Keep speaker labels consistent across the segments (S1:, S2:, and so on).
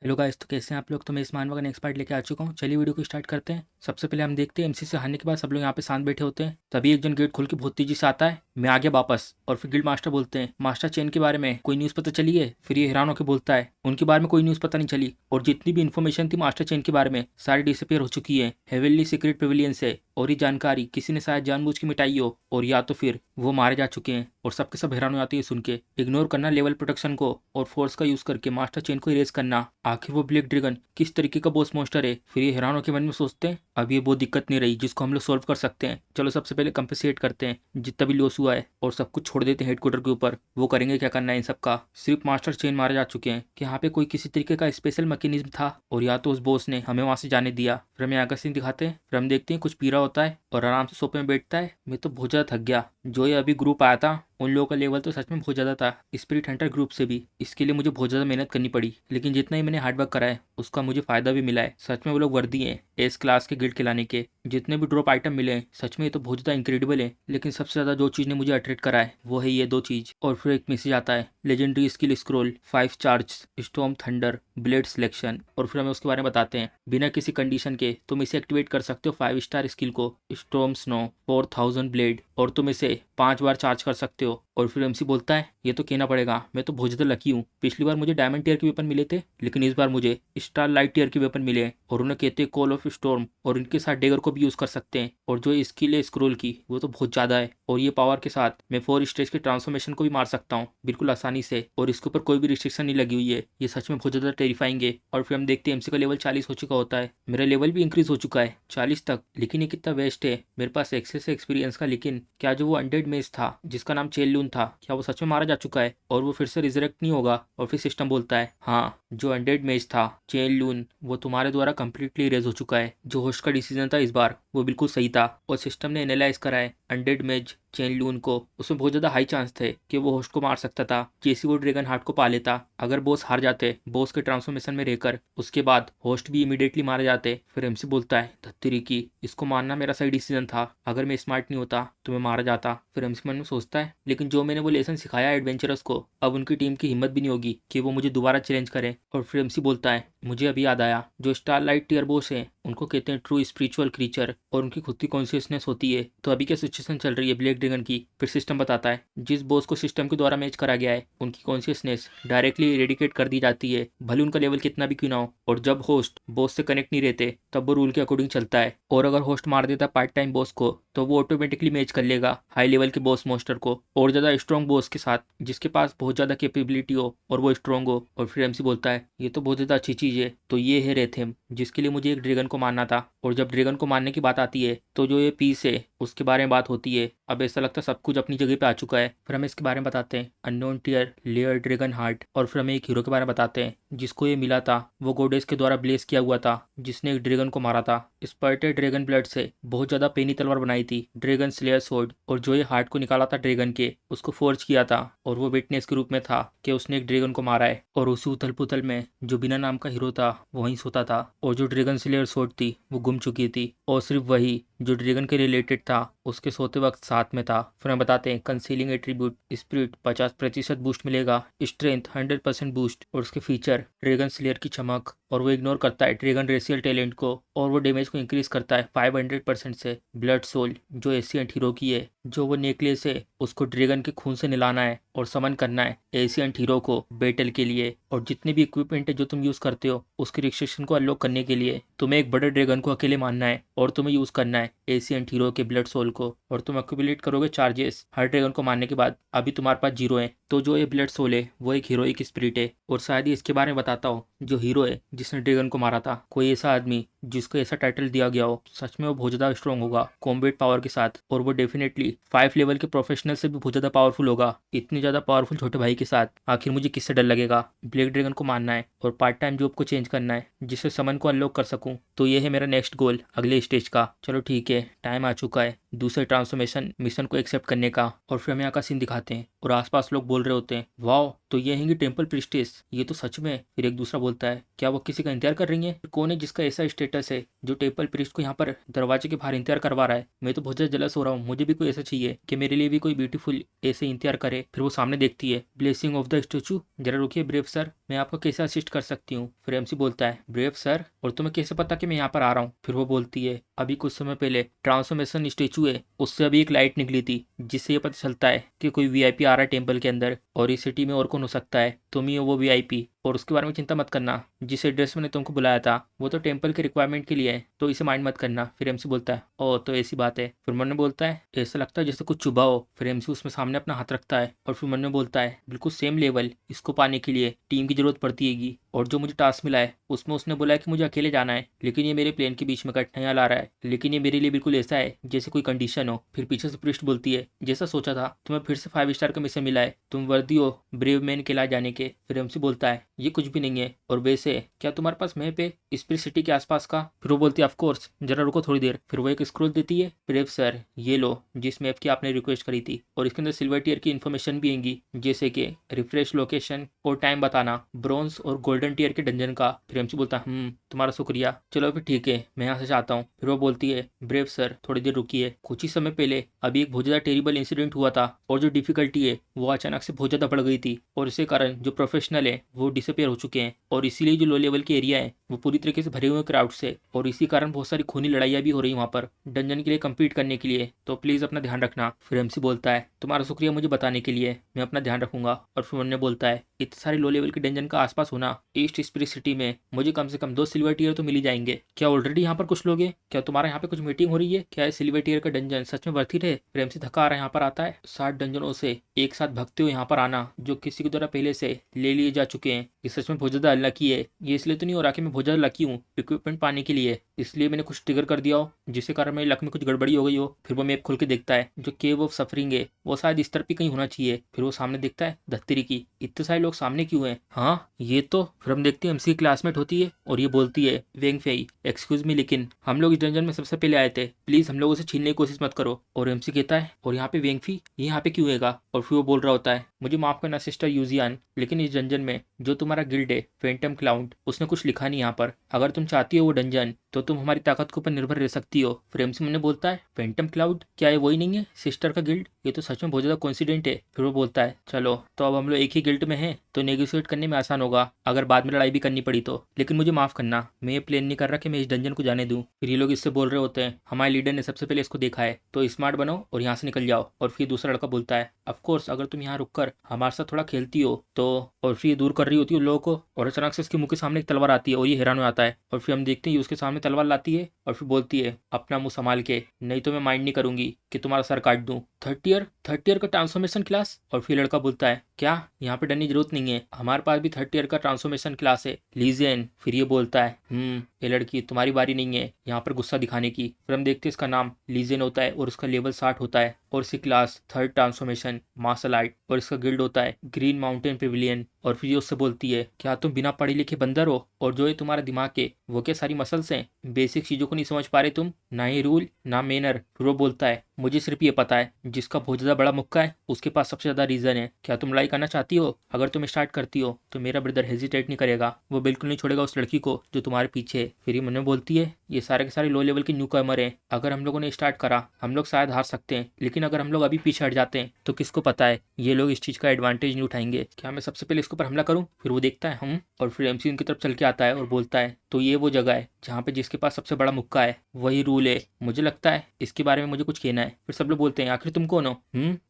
S1: Hello guys, तो कैसे हैं आप लोग। तो मैं इस मानव का एक्सपर्ट लेके आ चुका हूँ। चलिए वीडियो को स्टार्ट करते हैं। सबसे पहले हम देखते हैं एमसी से हारने के बाद सब लोग यहाँ पे शांत बैठे होते हैं। तभी एक जन गेट खोल के बहुत तेजी से आता है। मैं आ गया वापस। और फिर गिल्ड मास्टर बोलते हैं, मास्टर चेन के बारे में कोई न्यूज़ पता चली है। फिर ये हैरान होकर बोलता है, उनके बारे में कोई न्यूज़ पता नहीं चली, और जितनी भी इन्फॉर्मेशन थी मास्टर चेन के बारे में सारी डिसअपियर हो चुकी है हेवनली सीक्रेट पेविलियन से। और ये जानकारी किसी ने शायद जानबूझ के मिटाई हो, और या तो फिर वो मारे जा चुके हैं। और सबके सब हैरान हो जाती है सुन के। इग्नोर करना लेवल प्रोटेक्शन को और फोर्स का यूज करके मास्टर चेन को इरेज करना। आखिर वो ब्लैक ड्रैगन किस तरीके का बॉस मॉन्स्टर है। फिर ये हैरान होकर मन में सोचते हैं, अब ये बहुत दिक्कत नहीं रही जिसको हम लोग सॉल्व कर सकते हैं। चलो सबसे पहले कंपेसेट करते हैं जितना भी लॉस हुआ है, और सब कुछ छोड़ देते हैं हेडक्वार्टर के ऊपर। वो करेंगे क्या करना है इन सबका। सिर्फ मास्टर चेन मारे जा चुके हैं कि यहाँ पे कोई किसी तरीके का स्पेशल मैकेनिज्म था, और या तो उस बॉस ने हमें वहां से जाने दिया। फिर हमें आगे सीन दिखाते हैं। फिर हम देखते हैं कुछ पी रहा होता है और आराम से सोफे में बैठता है। मैं तो बहुत ज्यादा थक गया। जो ये अभी ग्रुप आया था उन लोगों का लेवल तो सच में बहुत ज़्यादा था, स्पिरिट हंटर ग्रुप से भी। इसके लिए मुझे बहुत ज़्यादा मेहनत करनी पड़ी, लेकिन जितना ही मैंने हार्डवर्क करा है उसका मुझे फ़ायदा भी मिला है। सच में वो लोग वर्दी हैं एस क्लास के गिल्ड खिलाने के। जितने भी ड्रॉप आइटम मिले हैं सच में ये तो बहुत ज़्यादा इंक्रेडिबल है। लेकिन सबसे ज़्यादा जो चीज़ ने मुझे अट्रैक्ट करा है वो है ये दो चीज़। और फिर एक मैसेज आता है, legendary skill scroll 5 charge storm thunder blade selection. और फिर हमें उसके बारे में बताते हैं, बिना किसी कंडीशन के तुम इसे एक्टिवेट कर सकते हो 5 स्टार स्किल को स्टॉर्म स्नो 4000 ब्लेड, और तुम इसे 5 बार चार्ज कर सकते हो। और फिर एमसी बोलता है, ये तो कहना पड़ेगा मैं तो बहुत ज़्यादा लकी हूँ। पिछली बार मुझे डायमंड टीयर के वेपन मिले थे, लेकिन इस बार मुझे स्टार लाइट टीयर के वेपन मिले हैं। और उन्हें कहते हैं कॉल ऑफ स्टॉर्म, और इनके साथ डेगर को भी यूज़ कर सकते हैं। और जो स्किल है स्क्रोल की वो तो बहुत ज़्यादा है, और ये पावर के साथ मैं 4 स्टेज के ट्रांसफॉर्मेशन को भी मार सकता हूँ बिल्कुल आसानी से। और इसके ऊपर कोई भी रिस्ट्रिक्शन नहीं लगी हुई है। ये सच में बहुत ज़्यादा टेरिफाइंग है। और फिर हम देखते हैं एमसी का लेवल 40 हो चुका होता है। मेरा लेवल भी इंक्रीज हो चुका है 40 तक। लेकिन ये कितना वेस्ट है, मेरे पास एक्सेस है एक्सपीरियंस का। लेकिन क्या जो वो अनडेड मेज था जिसका नाम चेलून था, क्या वो सच में मारा जा चुका है और वो फिर से रिजरेक्ट नहीं होगा। और फिर सिस्टम बोलता है, हाँ जो अनडेड मेज था चेलून वो तुम्हारे द्वारा कंप्लीटली इरेज हो चुका है। जो होस्ट का डिसीजन था इस बार वो बिल्कुल सही था, और सिस्टम ने एनालाइज करा है अनडेड मेज चेन लून को। उसमें बहुत ज़्यादा हाई चांस थे कि वो होस्ट को मार सकता था जैसे वो ड्रैगन हार्ट को पा लेता। अगर बॉस हार जाते बॉस के ट्रांसफॉर्मेशन में रहकर, उसके बाद होस्ट भी इमीडिएटली मारे जाते। फिर एमसी बोलता है, धत्तेरी की, इसको मारना मेरा सही डिसीजन था। अगर मैं स्मार्ट नहीं होता तो मैं मारा जाता। फिर एमसी मन में सोचता है, लेकिन जो मैंने वो लेसन सिखाया एडवेंचरस को, अब उनकी टीम की हिम्मत भी नहीं होगी कि वो मुझे दोबारा चैलेंज करें। और फिर एमसी बोलता है, मुझे अभी याद आया, जो स्टारलाइट टीयर बॉस है उनको कहते हैं ट्रू स्पिरिचुअल क्रीचर, और उनकी खुद की कॉन्शियसनेस होती है। तो अभी क्या सिचुएशन चल रही है ब्लैक ड्रैगन की। फिर सिस्टम बताता है, जिस बॉस को सिस्टम के द्वारा मैच करा गया है उनकी कॉन्शियसनेस डायरेक्टली इरेडिकेट कर दी जाती है, भले उनका लेवल कितना भी क्यों ना हो। और जब होस्ट बॉस से कनेक्ट नहीं रहते तब वो रूल के अकॉर्डिंग चलता है। और अगर होस्ट मार देता पार्ट टाइम बॉस को तो वो ऑटोमेटिकली मैच कर लेगा हाई लेवल के बॉस मॉन्स्टर को, और ज़्यादा स्ट्रॉन्ग बॉस के साथ जिसके पास बहुत ज़्यादा कैपेबिलिटी हो और वो स्ट्रॉन्ग हो। और फिर एमसी बोलता है, ये तो बहुत ज़्यादा अच्छी चीज़ है। तो ये है रेथेम, जिसके लिए मुझे एक ड्रैगन को मारना था। और जब ड्रैगन को मारने की बात आती है तो जो ये पीस है उसके बारे में बात होती है। अब ऐसा लगता है सब कुछ अपनी जगह पे आ चुका है। फिर हमें इसके बारे में बताते हैं, unknown tear layer dragon heart. और फिर हमें एक हीरो के बारे में बताते हैं जिसको ये मिला था, वो गोडेस के द्वारा ब्लेस किया हुआ था, जिसने एक ड्रैगन को मारा था स्पर्टेड ड्रैगन ब्लड से। बहुत ज्यादा पेनी तलवार बनाई थी ड्रैगन स्लेयर सोर्ड। और जो ये हार्ट को निकाला था ड्रैगन के, उसको फोर्ज किया था, और वो विटनेस के रूप में था कि उसने एक ड्रैगन को मारा है। और उसी उथल पुथल में जो बिना नाम का हीरो था वो वहीं सोता था, और जो ड्रैगन स्लेयर सोर्ड थी वो गुम चुकी थी, और सिर्फ वही जो ड्रैगन के रिलेटेड था उसके सोते वक्त साथ में था। फिर हम बताते हैं, कंसीलिंग एट्रीब्यूट स्पिरिट 50% बूस्ट मिलेगा, स्ट्रेंथ 100% बूस्ट, और उसके फीचर ड्रैगन स्लेयर की चमक, और वो इग्नोर करता है ड्रैगन रेसियल टैलेंट को, और वो डैमेज को इंक्रीज करता है 500% से। ब्लड सोल जो एशियंट हीरो की है, जो वो नेकलेस है उसको ड्रैगन के खून से निलाना है और समन करना है एशियंट हीरो को बैटल के लिए। और जितने भी इक्विपमेंट है जो तुम यूज करते हो उसके रिस्ट्रिक्शन को अनलॉक करने के लिए तुम्हें एक बड़े ड्रैगन को अकेले मारना है, और तुम्हें यूज करना है एशियंट हीरो के ब्लड सोल को। और तुम एक्यूमुलेट करोगे चार्जेस हर ड्रैगन को मारने के बाद। अभी तुम्हारे पास 0 है। तो जो ये ब्लड सोल है वो एक हीरोइक स्पिरिट है। और शायद ही इसके बारे में बताता हूँ, जो हीरो है जिसने ड्रैगन को मारा था, कोई ऐसा आदमी जिसको ऐसा टाइटल दिया गया हो, सच में वो बहुत ज्यादा स्ट्रॉन्ग होगा कॉम्बैट पावर के साथ। और वो डेफिनेटली 5 लेवल के प्रोफेशनल से भी बहुत ज्यादा पावरफुल होगा। इतनी ज्यादा पावरफुल छोटे भाई के साथ आखिर मुझे किससे डर लगेगा। ब्लैक ड्रैगन को मारना है और पार्ट टाइम जॉब को चेंज करना है जिससे समन को अनलॉक कर सकूं। तो ये है मेरा नेक्स्ट गोल अगले स्टेज का। चलो ठीक है, टाइम आ चुका है दूसरे ट्रांसफॉर्मेशन मिशन को एक्सेप्ट करने का। और फिर हमें यहाँ का सीन दिखाते हैं और आसपास लोग बोल रहे होते हैं, वाओ तो ये हैंगी टेम्पल प्रिस्टेस कोर्स, ये तो सच में। फिर एक दूसरा बोलता है, क्या वो किसी का इंतजार कर रही है? कौन है जिसका ऐसा स्टेटस है जो टेम्पल प्रीस्ट को यहाँ पर दरवाजे के बाहर इंतजार करवा रहा है? मैं तो बहुत ज्यादा जलस हो रहा हूँ, मुझे भी कोई ऐसा चाहिए कि मेरे लिए भी कोई ब्यूटीफुल ऐसे इंतजार करे। फिर वो सामने देखती है, ब्लेसिंग ऑफ द स्टैचू। जरा रुकिए ब्रेव सर, मैं आपको कैसे असिस्ट कर सकती हूँ? फिर एमसी बोलता है, ब्रेव सर, और तुम्हें कैसे पता कि मैं यहाँ पर आ रहा हूँ? फिर वो बोलती है, अभी कुछ समय पहले ट्रांसफॉर्मेशन स्टेचू है, उससे अभी एक लाइट निकली थी, जिससे ये पता चलता है कि कोई वीआईपी आ रहा है टेम्पल के अंदर, और इस सिटी में और कौन हो सकता है? तुम ही हो वो वीआईपी। और उसके बारे में चिंता मत करना, जिस एड्रेस मैंने तुमको बुलाया था वो तो टेम्पल के रिक्वायरमेंट के लिए है, तो इसे माइंड मत करना। फिर एमसी बोलता है, ओ तो ऐसी बात है। फिर मन में बोलता है, ऐसा लगता है जैसे कुछ चुभा हो। फिर एमसी उसमें सामने अपना हाथ रखता है और फिर मन में बोलता है, बिल्कुल सेम लेवल, इसको पाने के लिए टीम की जरूरत पड़ती है। और जो मुझे टास्क मिला है उसमें उसने बोला है कि मुझे अकेले जाना है, लेकिन ये मेरे प्लेन के बीच में कठिनाइयां ला रहा है, लेकिन ये मेरे लिए बिल्कुल ऐसा है जैसे कोई कंडीशन हो। फिर पीछे से पृष्ठ बोलती है, जैसा सोचा था, तुम्हें फिर से 5 स्टार का मिशन मिला है, तुम वर्दी हो ब्रेव मैन के ला जाने के। फिर एमसी बोलता है, ये कुछ भी नहीं है, और वैसे क्या तुम्हारे पास मैप है स्पिरिट सिटी के आसपास का? फिर वो बोलती है, ऑफ कोर्स, जरा रुको थोड़ी देर। फिर वो एक स्क्रॉल देती है, ब्रेव सर ये लो, जिस मैप की आपने रिक्वेस्ट करी थी, और इसके अंदर सिल्वर टीयर की इन्फॉर्मेशन भी आएंगी, जैसे कि रिफ्रेश लोकेशन और टाइम बताना, ब्रॉन्ज और गोल्डन टीयर के डंजन का। फिर एमसी बोलता है, तुम्हारा शुक्रिया, चलो फिर ठीक है, मैं यहाँ से जाता हूँ। फिर वो बोलती है, ब्रेव सर थोड़ी देर रुकिए, कुछ ही समय पहले अभी एक बहुत ज्यादा टेरिबल इंसिडेंट हुआ था, और जो डिफिकल्टी है वो अचानक से बहुत ज्यादा बढ़ गई थी, और इसके कारण जो प्रोफेशनल है वो डिसअपेयर हो चुके हैं, और इसीलिए जो लो लेवल के एरिया है वो पूरी तरीके से भरे हुए क्राउड से, और इसी कारण बहुत सारी खूनी लड़ाइयाँ भी हो रही वहाँ पर डंजन के लिए कम्पीट करने के लिए, तो प्लीज अपना ध्यान रखना। फिर एमसी बोलता है, तुम्हारा शुक्रिया मुझे बताने के लिए, मैं अपना ध्यान रखूंगा। और फिर उन्होंने बोलता है, इतने सारे लो लेवल के डंजन का आसपास होना ईस्ट स्पिरिट सिटी में, मुझे कम से कम 2 सिल्वर टीयर तो मिल ही जाएंगे। क्या ऑलरेडी यहाँ पर कुछ लोग हैं? क्या तुम्हारा यहाँ पे कुछ मीटिंग हो रही है? क्या सिल्वर टीयर का डंजन सच में वर्थ इट है? फिर एमसी थका आ रहा है यहाँ पर आता है, 60 डंजनों से एक साथ भगते हुए यहाँ पर आना, जो किसी के द्वारा पहले से ले लिए जा चुके हैं, ये सच में बहुत ज्यादा अनलकी है। ये इसलिए तो नहीं हो रहा कि मैं बहुत ज्यादा लकी हूँ इक्विपमेंट पाने के लिए, इसलिए मैंने कुछ ट्रिगर कर दिया हो जिसके कारण मेरी लक में कुछ गड़बड़ी हो गई हो। फिर वो मैप खोल के देखता है, जो केव ऑफ सफरिंग है वो शायद इस तरफ भी कहीं होना चाहिए। फिर वो सामने देखता है, धत्तरी की, इतने सारे लोग सामने क्यों हैं? हाँ ये तो। फिर हम देखते हैं एमसी की क्लासमेट होती है और ये बोलती है, वेंग फेई एक्सक्यूज मी, लेकिन हम लोग इस डंजन में सबसे पहले आए थे, प्लीज हम लोगों से छीनने की कोशिश मत करो। और एमसी कहता है, और यहाँ पे वेंग फी ये यहाँ पे क्यों होगा? और फिर वो बोल रहा होता है, मुझे माफ करना सिस्टर यूजियान, लेकिन इस डंजन में जो तुम्हारा गिल्ड है फैंटम क्लाउड, उसने कुछ लिखा नहीं यहाँ पर, अगर तुम चाहती हो वो डंजन तो तुम हमारी ताकत के ऊपर निर्भर रह सकती हो। फिर एमसी मुझे बोलता है, फैंटम क्लाउड क्या है, वही नहीं है सिस्टर का गिल्ड? ये तो सच में बहुत ज्यादा कोइंसिडेंट है। फिर वो बोलता है, चलो तो अब हम लोग एक ही गिल्ड में हैं, तो नेगोशिएट करने में आसान होगा अगर बाद में लड़ाई भी करनी पड़ी तो, लेकिन मुझे माफ करना, मैं ये प्लान नहीं कर रहा कि मैं इस डंजन को जाने दूं। फिर ये लोग इससे बोल रहे होते हैं, हमारे लीडर ने सबसे पहले इसको देखा है, तो स्मार्ट बनो और यहाँ से निकल जाओ। और फिर दूसरा लड़का बोलता है, ऑफकोर्स अगर तुम यहाँ रुककर हमारे साथ थोड़ा खेलती हो तो। और फिर ये दूर कर रही होती है उन लोगों को, और अचानक से इसके मुंह के सामने एक तलवार आती है और ये हैरान हो जाता है। और फिर हम देखते हैं उसके सामने तलवार लाती है और फिर बोलती है, अपना मुंह संभाल के, नहीं तो मैं माइंड नहीं करूंगी कि तुम्हारा सर काट दूं। थर्ड ईयर का ट्रांसफॉर्मेशन क्लास? और फिर लड़का बोलता है, क्या यहाँ पे डरने की जरूरत नहीं है, हमारे पास भी 3rd ईयर का ट्रांसफॉर्मेशन क्लास है, लीजियन। फिर ये बोलता है, ये लड़की तुम्हारी बारी नहीं है यहाँ पर गुस्सा दिखाने की। फिर हम देखते हैं इसका नाम लीजियन होता है और उसका लेवल 60 होता है, और इसकी class 3rd transformation martial art, और इसका गिल्ड होता है ग्रीन माउंटेन पिविलियन। और फिर ये उससे बोलती है, क्या तुम बिना पढ़े लिखे बंदर हो, और जो है तुम्हारा दिमाग है वो क्या सारी मसल्स हैं, बेसिक चीजों को नहीं समझ पा रहे तुम, ना ही रूल ना मैनर। फिर वो बोलता है, मुझे सिर्फ ये पता है जिसका बहुत ज्यादा बड़ा मुक्का है उसके पास सबसे ज्यादा रीजन है। क्या तुम लड़ाई करना चाहती हो? अगर तुम स्टार्ट करती हो तो मेरा ब्रदर हेजिटेट नहीं करेगा, वो बिल्कुल नहीं छोड़ेगा उस लड़की को जो तुम्हारे पीछे है। फिर ये मन में बोलती है, ये सारे के सारे लो लेवल के न्यू कमर हैं, अगर हम लोगों ने स्टार्ट करा हम लोग शायद हार सकते हैं, लेकिन अगर हम लोग अभी पीछे हट जाते हैं तो किसको पता है ये लोग इस चीज का एडवांटेज नहीं उठाएंगे। क्या मैं सबसे पहले इसके ऊपर हमला करूं? फिर वो देखता है हम, और फिर एमसी उनकी तरफ चल के आता है और बोलता है, तो ये वो जगह है जहाँ पे जिसके पास सबसे बड़ा मुक्का है वही रूल है, मुझे लगता है इसके बारे में मुझे कुछ कहना है। फिर सब लोग बोलते हैं, आखिर तुम कौन हो?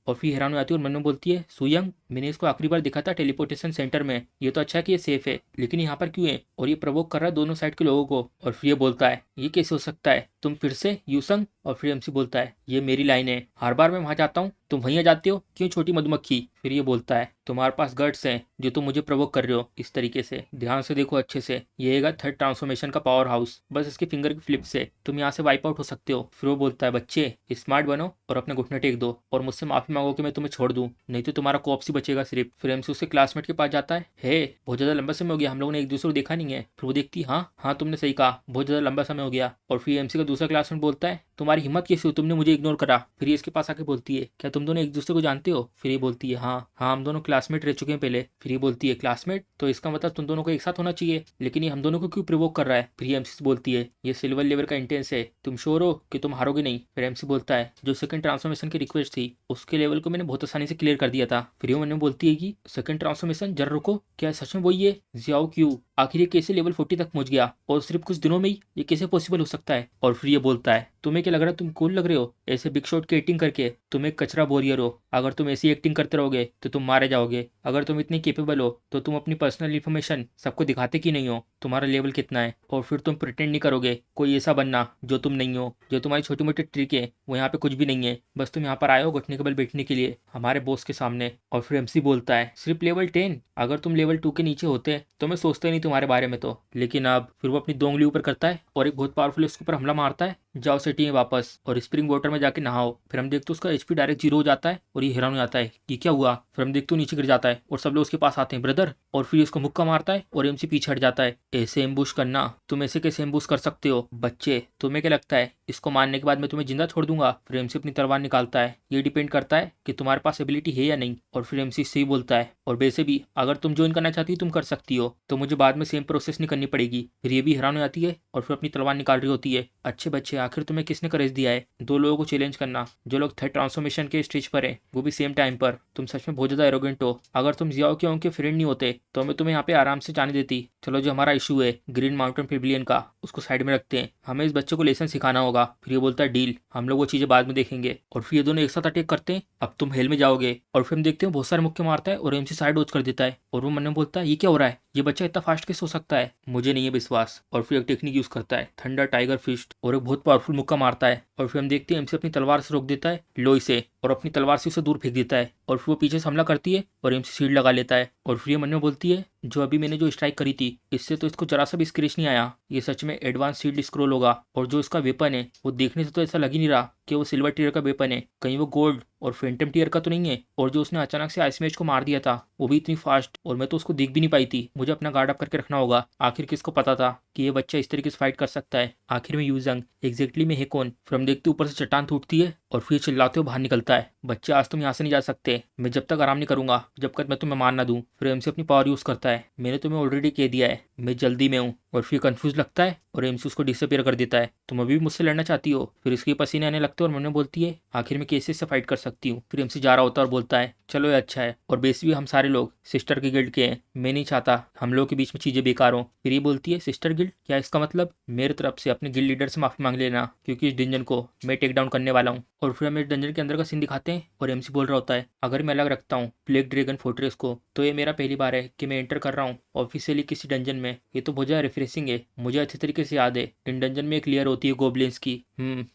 S1: और फिर हैरान हो जाती है और मन में बोलती है, सुयंग, मैंने इसको आखिरी बार देखा था टेलीपोर्टेशन सेंटर में, ये तो अच्छा है कि ये सेफ है, लेकिन यहाँ पर क्यों है? और ये प्रवोक कर रहा है दोनों साइड के लोगों को। और फिर ये बोलता है, ये कैसे हो सकता है, तुम फिर से यूसंग? और फिर एमसी बोलता है, ये मेरी लाइन है, हर बार मैं वहां जाता हूँ तुम वहीं आ जाते हो, क्यों छोटी मधुमक्खी? फिर ये बोलता है, तुम्हारे पास गट्स हैं जो तुम मुझे प्रवोक कर रहे हो इस तरीके से, ध्यान से देखो अच्छे से, ये है 3rd ट्रांसफॉर्मेशन का पावर हाउस, बस इसके फिंगर की फ्लिप से तुम यहाँ से वाइप आउट हो सकते हो। फिर वो बोलता है, बच्चे स्मार्ट बनो और अपने घुटने टेक दो और मुझसे माफी मांगो कि मैं तुम्हें छोड़ दूं, नहीं तो तुम्हारा कोऑप्स ही बचेगा सिर्फ। फिर एमसी उसके क्लासमेट के पास जाता है बहुत ज्यादा लंबा समय हो गया, हम लोगों ने एक दूसरे को देखा नहीं है। फिर वो देखती है, हाँ हाँ तुमने सही कहा, बहुत ज्यादा लंबा समय हो गया। और फिर एमसी का दूसरा क्लासमेट बोलता है, तुम्हारी हिम्मत कैसी हो, तुमने मुझे इग्नोर करा। फिर ये इसके पास आके बोलती है, क्या तुम दोनों एक दूसरे को जानते हो? फिर ये बोलती है, हाँ हाँ हम दोनों क्लासमेट रह चुके हैं पहले। फिर ये बोलती है, क्लासमेट? तो इसका मतलब तुम दोनों को एक साथ होना चाहिए, लेकिन ये हम दोनों को क्यों प्रोवोक कर रहा है? फिर ये एमसी बोलती है, ये सिल्वर लेवल का इंटेंस है, तुम श्योर हो कि तुम हारोगे नहीं? फिर एमसी बोलता है, जो सेकंड ट्रांसफॉर्मेशन की रिक्वेस्ट थी उसके लेवल को मैंने बहुत आसानी से क्लियर कर दिया था। फिर ये मैंने बोलती है कि सेकंड ट्रांसफॉर्मेशन, जरा रुको, क्या सच में वही है? जियाओ क्यू आखिर ये कैसे लेवल 40 तक पहुंच गया और सिर्फ कुछ दिनों में ही? ये कैसे पॉसिबल हो सकता है? और फिर ये बोलता है, तुम्हें क्या लग रहा है तुम कूल लग रहे हो ऐसे बिग शॉट की एक्टिंग करके? तुम एक कचरा बोरियर हो, अगर तुम ऐसी एक्टिंग करते रहोगे तो तुम मारे जाओगे। अगर तुम इतनी केपेबल हो तो तुम अपनी पर्सनल इन्फॉर्मेशन सबको दिखाते क्यों नहीं हो, तुम्हारा लेवल कितना है? और फिर तुम प्रिटेंड नहीं करोगे कोई ऐसा बनना जो तुम नहीं हो। जो तुम्हारी छोटी मोटी ट्रिक है वो यहाँ पे कुछ भी नहीं है, बस तुम यहाँ पर आए हो घुटने के बल बैठने के लिए हमारे बॉस के सामने। और फिर एमसी बोलता है, सिर्फ लेवल 10? अगर तुम लेवल 2 के नीचे होते तो मैं सोचता ही नहीं तुम्हारे बारे में तो। लेकिन अब फिर वो अपनी दो उंगली ऊपर करता है और एक बहुत पावरफुल उसके ऊपर हमला मारता है, जाओ सिटी में वापस और स्प्रिंग वाटर में जाके नहाओ। फिर हम देखते उसका एचपी डायरेक्ट 0 हो जाता है और ये हैरान हो जाता है कि क्या हुआ। फिर हम देखते नीचे गिर जाता है और सब लोग उसके पास आते हैं, ब्रदर। और फिर उसको मुक्का मारता है और एमसी पीछे हट जाता है। ऐसे एम्बुश करना, तुम ऐसे कैसे एम्बुश कर सकते हो बच्चे? तुम्हें क्या लगता है इसको मारने के बाद मैं तुम्हें जिंदा छोड़ दूंगा? फिर एमसी अपनी तलवार निकालता है, ये डिपेंड करता है कि तुम्हारे पास एबिलिटी है या नहीं। और फिर एमसी सही बोलता है, और वैसे भी अगर तुम ज्वाइन करना चाहती हो तुम कर सकती हो, तो मुझे बाद में सेम प्रोसेस नहीं करनी पड़ेगी। फिर ये भी हैरान हो जाती है और फिर अपनी तलवार निकाल रही होती है। अच्छे बच्चे, आखिर तुम्हें किसने करेज दिया है दो लोगों को चैलेंज करना जो लोग थर्ड ट्रांसफॉर्मेशन के स्टेज पर है, वो भी सेम टाइम पर? तुम सच में बहुत ज्यादा एरोगेंट हो। अगर तुम जियाओ के उनके फ्रेंड नहीं होते तो मैं तुम्हें यहाँ पे आराम से जाने देती। चलो, जो हमारा इशू है ग्रीन माउंटेन पेविलियन का, उसको साइड में रखते हैं, हमें इस बच्चे को लेसन सिखाना होगा। फिर ये बोलता है, डील, हम लोग वो चीजें बाद में देखेंगे। और फिर ये दोनों एक साथ अटैक करते हैं, अब तुम हेल में जाओगे। और फिर हम देखते हैं बहुत सारे मुक्के मारता है और एमसी साइड वॉच कर देता है और वो मन में बोलता है, ये क्या हो रहा है, ये बच्चा इतना फास्ट कैसे हो सकता है, मुझे नहीं है विश्वास। और फिर एक टेक्निक यूज करता है, थंडर टाइगर फिस्ट, और एक बहुत पावरफुल मुक्का मारता है। और फिर हम देखते हैं एमसी अपनी तलवार से रोक देता है लोई से और अपनी तलवार से उसे दूर फेंक देता है। और फिर वो पीछे से हमला करती है और एमसी शील्ड लगा लेता है। और फिर ये मन में बोलती है, जो अभी मैंने जो स्ट्राइक करी थी इससे तो इसको जरा सा भी स्क्रैच नहीं आया, ये सच में एडवांस शील्ड स्क्रोल होगा। और जो इसका वेपन है वो देखने से तो ऐसा लग ही नहीं रहा कि वो सिल्वर टीयर का वेपन है, कहीं वो गोल्ड और फैंटम टीयर का तो नहीं है। और जो उसने अचानक से आइस मैच को मार दिया था वो भी इतनी फास्ट, और मैं तो उसको देख भी नहीं पाई थी। मुझे अपना गार्ड अप करके रखना होगा। आखिर किसको पता था कि ये बच्चा इस तरीके से फाइट कर सकता है? आखिर में यूजंग एग्जैक्टली में है कौन? फिर हम देखते ऊपर से चट्टान टूटती है और फिर चिल्लाते हुए बाहर निकलता है, बच्चे आज तुम यहाँ से नहीं जा सकते, मैं जब तक आराम नहीं करूंगा जब तक मैं तुम्हें मार ना दूं। फिर एमसी अपनी पावर यूज करता है, मैंने तुम्हें ऑलरेडी कह दिया है मैं जल्दी में हूँ। और फिर कंफ्यूज लगता है और एमसी उसको डिसअपियर कर देता है, तुम अभी भी मुझसे लड़ना चाहती हो? फिर इसके पसीने आने लगते हैं और मैंने बोलती है, आखिर में कैसे से फाइट कर सकती हूँ? फिर एमसी जा रहा होता है और बोलता है, चलो ये अच्छा है, और बेसिकली हम सारे लोग सिस्टर की गिल्ड के हैं, मैं नहीं चाहता हम लोग के बीच में चीजें बेकार हो। फिर ये बोलती है, सिस्टर गिल्ड क्या? इसका मतलब मेरे तरफ से अपने गिल्ड लीडर से माफी मांग लेना, क्योंकि इस डिंजन को मैं टेक डाउन करने वाला हूँ। और फिर हमें डंजन के अंदर का सीन दिखाते हैं और एमसी बोल रहा होता है, अगर मैं अलग रखता हूँ ब्लैक ड्रैगन फोर्ट्रेस को तो ये मेरा पहली बार है कि मैं एंटर कर रहा हूँ ऑफिशियली किसी डंजन में, ये तो बहुत ज़्यादा रिफ्रेशिंग है। मुझे अच्छे तरीके से याद है इन डंजन में एक लेयर होती है गोब्लिन्स की,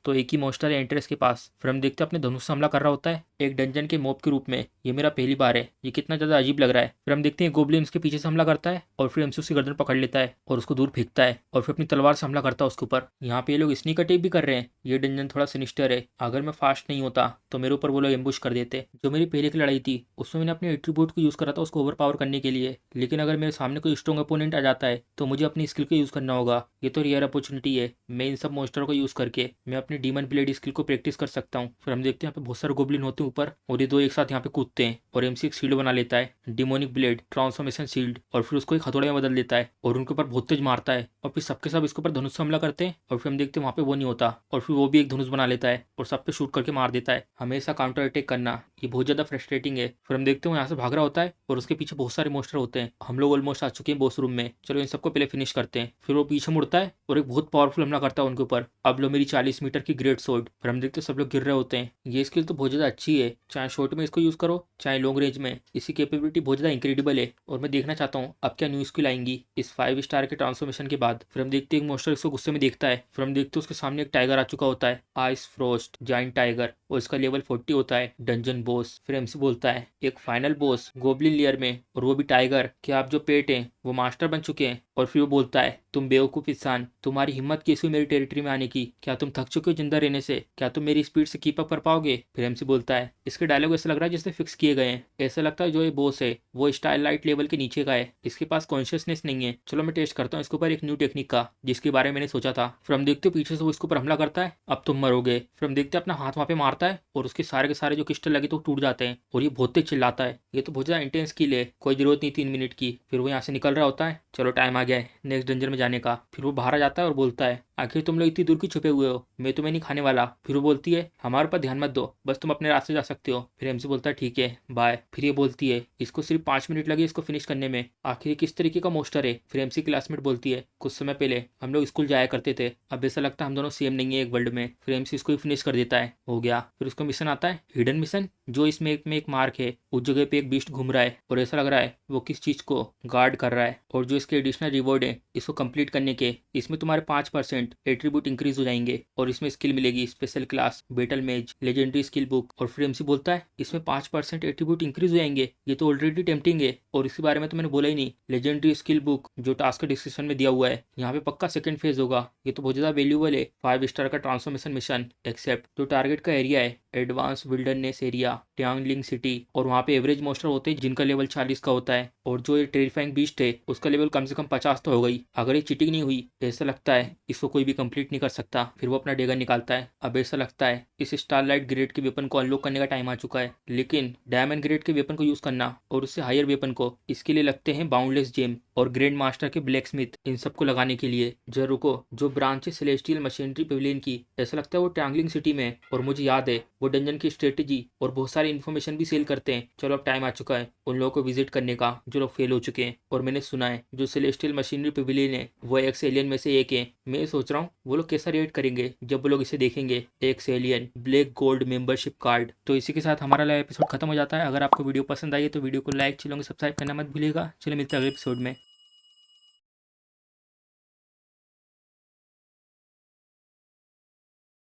S1: तो एक ही मोस्टर है एंट्रेंस के पास। फिर हम देखते हैं अपने धनुष से हमला कर रहा होता है एक डंजन के मॉब के रूप में, ये मेरा पहली बार है, ये कितना ज़्यादा अजीब लग रहा है। फिर हम देखते हैं गोब्लिन उसके पीछे से हमला करता है और फिर एमसी उसकी गर्दन पकड़ लेता है और उसको दूर फेंकता है और फिर अपनी तलवार से हमला करता है उसके ऊपर। यहाँ पे ये लोग स्नीक अटैक भी कर रहे हैं, ये डंजन थोड़ा सिनिस्टर है, अगर मैं फास्ट नहीं होता तो मेरे ऊपर वो लोग एम्बुश कर देते। जो मेरी पहले की लड़ाई थी उसमें मैंने अपने एट्रीब्यूट को यूज़ करा था उसको ओवर पावर करने के लिए, लेकिन अगर मेरे सामने कोई स्ट्रॉन्ग अपोनेंट आ जाता है तो मुझे अपनी स्किल को यूज़ करना होगा। ये तो रेयर अपॉर्चुनिटी है, मैं इन सब मोस्टर को यूज़ करके मैं अपनी डीमन ब्लेड स्किल को प्रैक्टिस कर सकता हूँ। फिर हम देखते हैं यहाँ पे बहुत सारे गोब्लिन होते हैं ऊपर और ये दो एक साथ यहाँ पे कूदते हैं और एमसी एक शील्ड बना लेता है, डिमोनिक ब्लेड ट्रांसफॉर्मेशन शील्ड, और फिर उसको एक हथौड़े में बदल देता है और उनके ऊपर बहुत तेज मारता है और फिर सबके सब इसके ऊपर धनुष से हमला करते हैं। और फिर हम देखते हैं वहाँ पे वो नहीं होता और फिर वो भी एक धनुष बना लेता है और सब पे शूट करके मार देता है। हमेशा काउंटर अटैक करना ये बहुत ज्यादा फ्रस्ट्रेटिंग है। फिर हम देखते हैं यहाँ से भाग रहा होता है और उसके पीछे बहुत सारे मोस्टर होते हैं, हम लोग ऑलमोस्ट आ चुके हैं बॉस रूम में, चलो इन सबको पहले फिनिश करते हैं। फिर वो पीछे मुड़ता है और एक बहुत पावरफुल हमला करता है उनके ऊपर, अब लो मेरी 40 मीटर की ग्रेट सोर्ड। फिर हम देखते हैं सब लोग गिर रहे होते हैं। ये स्किल तो बहुत ज्यादा अच्छी है, चाहे शॉर्ट में इसको यूज करो चाहे लॉन्ग रेंज में, इसकी कैपेबिलिटी बहुत ज्यादा इंक्रेडिबल है और मैं देखना चाहता हूँ अब क्या न्यू स्किल आएंगी इस 5 स्टार के ट्रांसफॉर्मेशन के बाद। फिर हम देखते हैं एक मोस्टर इसको गुस्से में देखता है, फिर हम देखते हैं उसके सामने एक टाइगर आ चुका होता है, आइस फ्रोस्ट जाइंट टाइगर, और इसका लेवल 40 होता है डंजन बॉस। फिर एमसी बोलता है, एक फाइनल बॉस गोब्लिन लेयर में और वो भी टाइगर, क्या आप जो पेट हैं वो मास्टर बन चुके हैं? और फिर वो बोलता है, तुम बेवकूफ़ इंसान, तुम्हारी हिम्मत कैसी हुई मेरी टेरिटरी में आने की? क्या तुम थक चुके हो जिंदा रहने से? क्या तुम मेरी स्पीड से कीप अप कर पाओगे? फिर एमसी बोलता है, इसके डायलॉग ऐसा लग रहा है जैसे फिक्स किए गए हैं। ऐसा लगता है जो ये बॉस है वो स्टाइल लाइट लेवल के नीचे का है, इसके पास कॉन्शियसनेस नहीं है। चलो मैं टेस्ट करता हूँ इसके ऊपर एक न्यू टेक्निक का, जिसके बारे में मैंने सोचा था। फिर हम देखते हो पीछे से वो इसके ऊपर हमला करता है, अब तुम मरोगे। फिर हम देखते हैं अपना हाथ वहाँ पे मारता है और उसके सारे के सारे जो क्रिस्टल लगे तो टूट जाते हैं और ये बहुत तेज चिल्लाता है। ये तो बहुत ज़्यादा इंटेंस किल है, कोई जरूरत नहीं 3 मिनट की। फिर वो यहाँ से निकल रहा होता है, चलो टाइम आ गया है नेक्स्ट डंजन में जाने का। फिर वो बाहर आ जाता है और बोलता है, आखिर तुम लोग इतनी दूर क्यों छुपे हुए हो? मैं तुम्हें नहीं खाने वाला। फिर वो बोलती है, हमारे पर ध्यान मत दो, बस तुम अपने रास्ते जा सकते हो। फिर एमसी बोलता है, ठीक है बाय। फिर ये बोलती है, इसको सिर्फ 5 मिनट लगे इसको फिनिश करने में, आखिर ये किस तरीके का मोस्टर है? फिर एमसी क्लासमेट बोलती है, कुछ समय पहले हम लोग स्कूल जाया करते थे, अब ऐसा लगता है हम दोनों सेम नहीं है एक वर्ल्ड में। फिर एमसी इसको ही फिनिश कर देता है, हो गया। फिर उसको मिशन आता है, हिडन मिशन, जो इसमें एक मार्क है, उस जगह पे एक बीस्ट घूम रहा है और ऐसा लग रहा है वो किस चीज को गार्ड कर रहा है। और जो इसके एडिशनल रिवॉर्ड है इसको कंप्लीट करने के, इसमें तुम्हारे 5% एट्रीब्यूट इंक्रीज हो जाएंगे और इसमें स्किल मिलेगी स्पेशल क्लास, बेटल मेज, लेजेंडरी स्किल बुक। और फिर एमसी बोलता है, इसमें 5% एट्रीब्यूट इंक्रीज हो जाएंगे, ये तो ऑलरेडी टेम्पटिंग है और इसके बारे में तो मैंने बोला ही नहीं। लेजेंडरी स्किल बुक जो टास्क डिस्क्रिप्शन में दिया हुआ है, यहाँ पे पक्का सेकंड फेज होगा, ये तो बहुत ज्यादा वैल्यूबल है। 5 स्टार का ट्रांसफॉर्मेशन मिशन, एक्सेप्ट जो टारगेट का एरिया है एडवांस विल्डरनेस एरिया, ट्यांगलिंग सिटी, और वहाँ पे एवरेज मोस्टर होते हैं जिनका लेवल 40 का होता है, और जो ये टेरिफाइंग बीस्ट है उसका लेवल कम से कम 50 तो हो गई। अगर ये चीटिंग नहीं हुई ऐसा लगता है इसको कोई भी कंप्लीट नहीं कर सकता। फिर वो अपना डेगन निकालता है, अब ऐसा लगता है इस स्टारलाइट ग्रेड के वेपन को अनलॉक करने का टाइम आ चुका है, लेकिन डायमंड ग्रेड के वेपन को यूज करना और उससे हायर वेपन को, इसके लिए लगते हैं बाउंडलेस जेम और ग्रैंड मास्टर के ब्लैक स्मिथ, इन सबको लगाने के लिए। जो रुको, जो ब्रांच है सेलेस्टियल मशीनरी पेविलियन की, ऐसा लगता है वो ट्रैंगलिंग सिटी में है, और मुझे याद है वो डंजन की स्ट्रेटेजी और बहुत सारी इन्फॉर्मेशन भी सेल करते हैं। चलो अब टाइम आ चुका है उन लोगों को विजिट करने का जो लोग फेल हो चुके हैं। और मैंने सुना है जो सेलेस्टियल मशीनरी पेविलियन है वो एक्स एलियन में से एक है। मैं सोच रहा हूँ वो लोग कैसा रिएक्ट करेंगे जब वो लोग इसे देखेंगे, x alien black gold membership card. तो इसी के साथ हमारा एपिसोड खत्म हो जाता है। अगर आपको वीडियो पसंद आई है तो वीडियो को लाइक, चैनल को सब्सक्राइब करना मत भूलिएगा। चलो मिलते हैं अगले एपिसोड में।